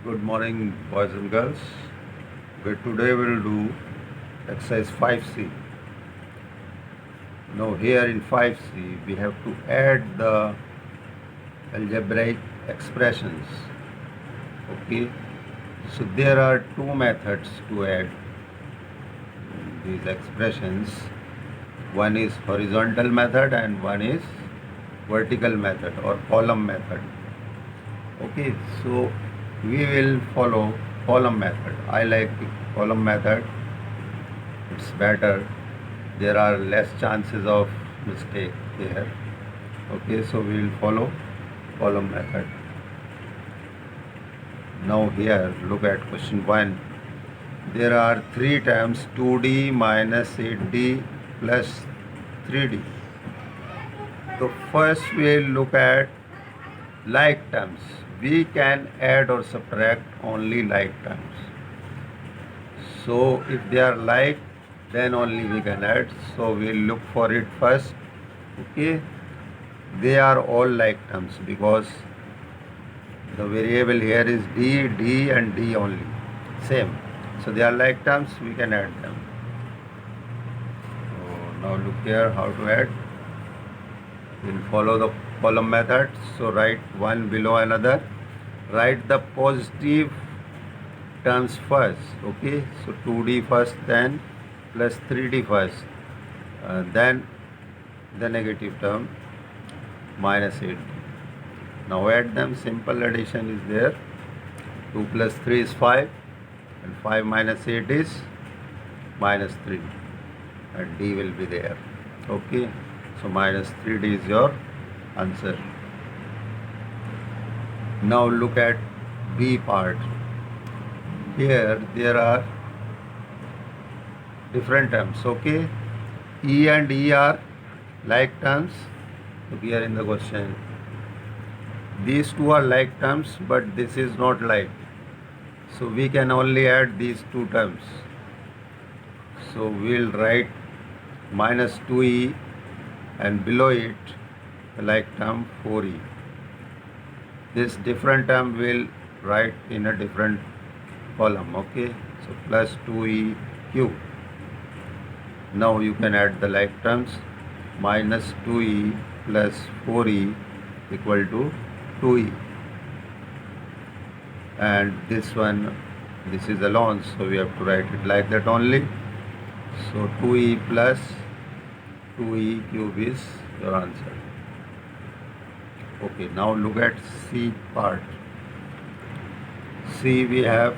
Good morning, boys and girls. Today we'll do exercise 5C. Now here in 5C we have to add the algebraic expressions. Okay. So there are two methods to add these expressions. One is horizontal method and one is vertical method or column method. Okay, so we will follow column method. I like column method. It's better. There are less chances of mistake here. Okay, so we will follow column method. Now here look at question 1. There are 3 terms 2d minus 8d plus 3d. So first we will look at like terms. We can add or subtract only like terms. So if they are like, then only we can add. So we'll look for it first. Okay, they are all like terms because the variable here is d and d only, same. So they are like terms, we can add them. So now look here how to add. We'll follow the column method. So write one below another. Write the positive terms first. Okay, so 2d first, then plus 3d first, then the negative term minus 8d. Now add them. Simple addition is there. 2 plus 3 is 5 and 5 minus 8 is minus 3 and d will be there. Okay, so minus 3d is your answer. Now look at B part. Here there are different terms. Okay, E and E are like terms. Look here in the question. These two are like terms, but this is not like. So we can only add these two terms. So we'll write minus 2e and below it the like term 4e. This different term will write in a different column. Okay, so plus 2e cube. Now you can add the like terms. Minus 2e plus 4e equal to 2e, and this one, this is alone, so we have to write it like that only. So 2e plus 2e cube is your answer. Okay, now look at C part. C we have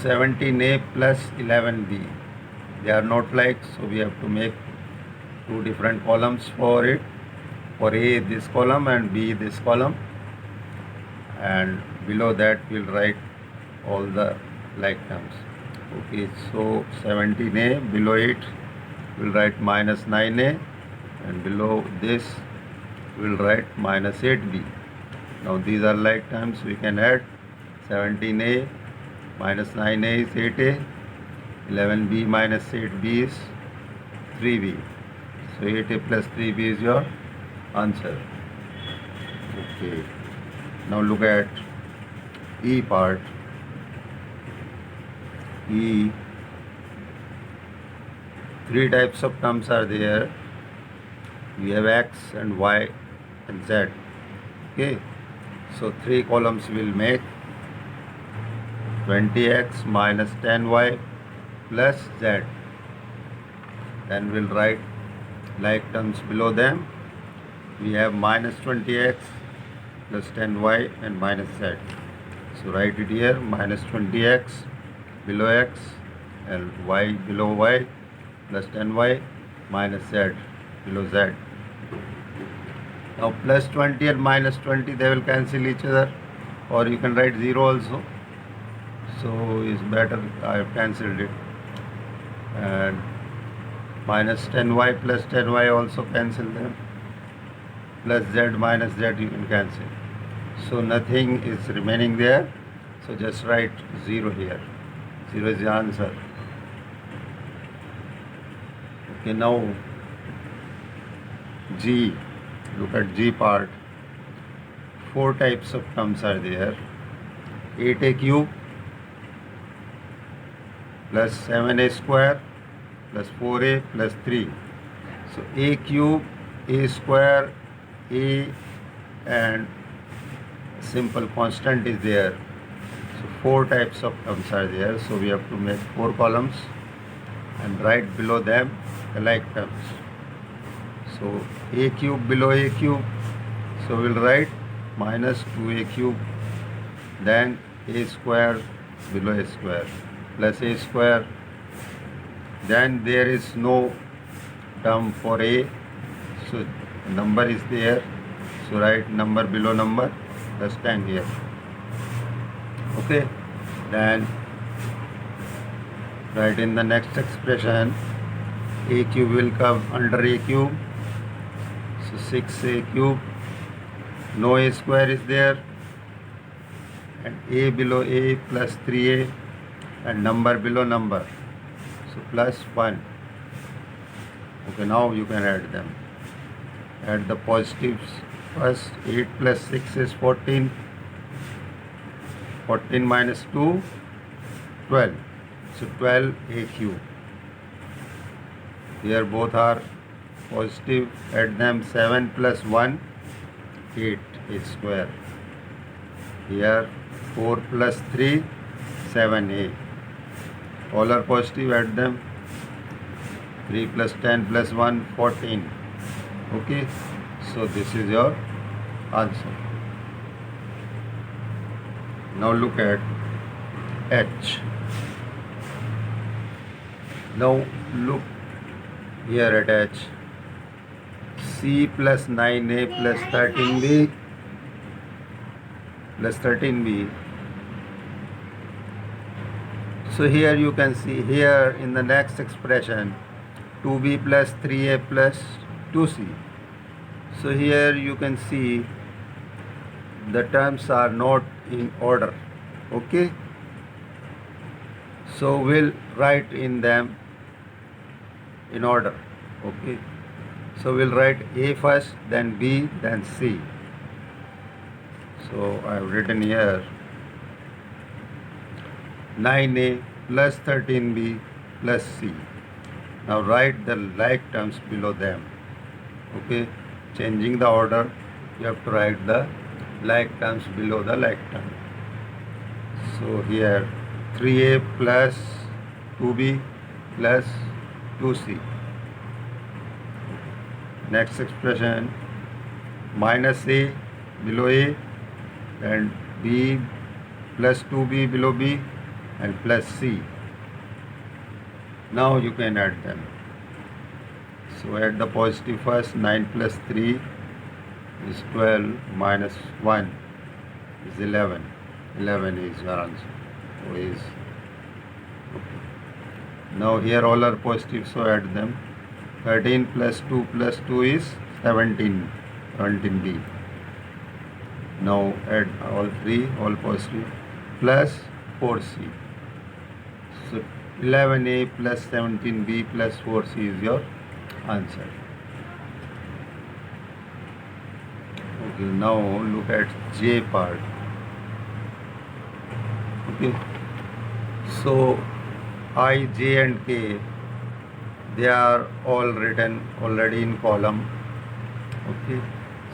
17a plus 11b. They are not like, so we have to make two different columns for it. For A this column and B this column, and below that we'll write all the like terms. Okay, so 17a, below it we'll write minus 9a, and below this we'll write minus 8b. Now these are like terms, we can add. 17a minus 9a is 8a, 11b minus 8b is 3b. So 8a plus 3b is your answer. Okay, now look at E part. E, three types of terms are there. We have x and y and z. Okay, so three columns will make 20x minus 10y plus z. Then we'll write like terms below them. We have minus 20x plus 10y and minus z. So write it here, minus 20x below x and y below y plus 10y minus z below z. Now plus 20 and minus 20, they will cancel each other, or you can write 0 also. So it's better, I have cancelled it. And minus 10y plus 10y also cancel them. Plus z minus z you can cancel. So nothing is remaining there. So just write 0 here. 0 is the answer. Okay, now G. Look at G part. four types of terms are there. 8a cube plus 7a square plus 4a plus 3. So a cube, a square, a and simple constant is there. So four types of terms are there. So we have to make four columns and write below them the like terms. So a cube below a cube. So we'll write minus 2a cube. Then a square below a square plus a square. Then there is no term for a, so number is there, so write number below number plus 10 here. Okay, then write in the next expression a cube will come under a cube, so 6a cube, no a square is there, and a below a plus 3a and number below number, so plus 1. Okay, now you can add them. Add the positives first. 8 plus 6 is 14. 14 minus 2, 12. So 12 a cube. Here both are positive. Add them. 7 plus 1, 8 a square. Here 4 plus 3, 7a. All are positive. Add them. 3 plus 10 plus 1, 14. Okay, so this is your answer. Now look at H. Now look here at H. C plus 9a plus 13b plus 13b. So here you can see here in the next expression 2b plus 3a plus 2c. So here you can see the terms are not in order. Okay, so we'll write in them in order. Okay, so we'll write a first, then b, then c. So I have written here 9a plus 13b plus c. Now write the like terms below them. Okay, changing the order, you have to write the like terms below the like term. So here 3a plus 2b plus 2c. Next expression minus a below a and b plus 2b below b and plus c. Now you can add them. So add the positive first. 9 plus 3 is 12 minus 1 is 11. 11 is your answer. So is okay. Now here all are positive, so add them. 13 plus 2 is 17. 17b. Now add all three, all positive, plus 4c. So 11a plus 17b plus 4c is your answer. Okay, now look at J part. Okay, so I, J and K, they are all written already in column. Okay,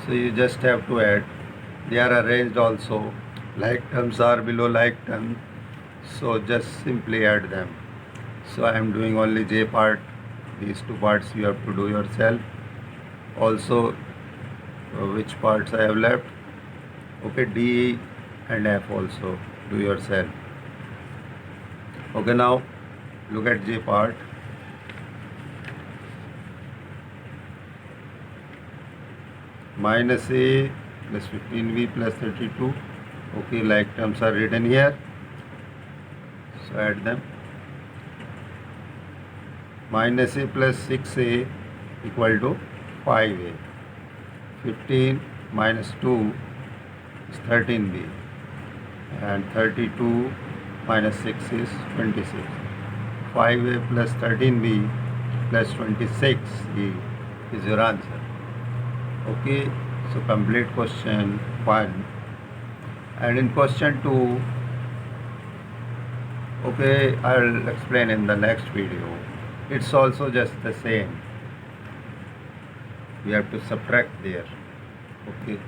so you just have to add. They are arranged also. Like terms are below like terms, so just simply add them. So I am doing only J part. These two parts you have to do yourself. Also which parts I have left. Okay, D and F also do yourself. Okay, now look at J part. Minus A plus 15B plus 32. Okay, like terms are written here. So add them. Minus A plus 6A equal to 5A. 15 minus 2 is 13B. And 32 minus 6 is 26. 5A plus 13B plus 26 is your answer. Okay, so complete question. 1. And in question 2, okay, I'll explain in the next video. It's also just the same. We have to subtract there. Okay.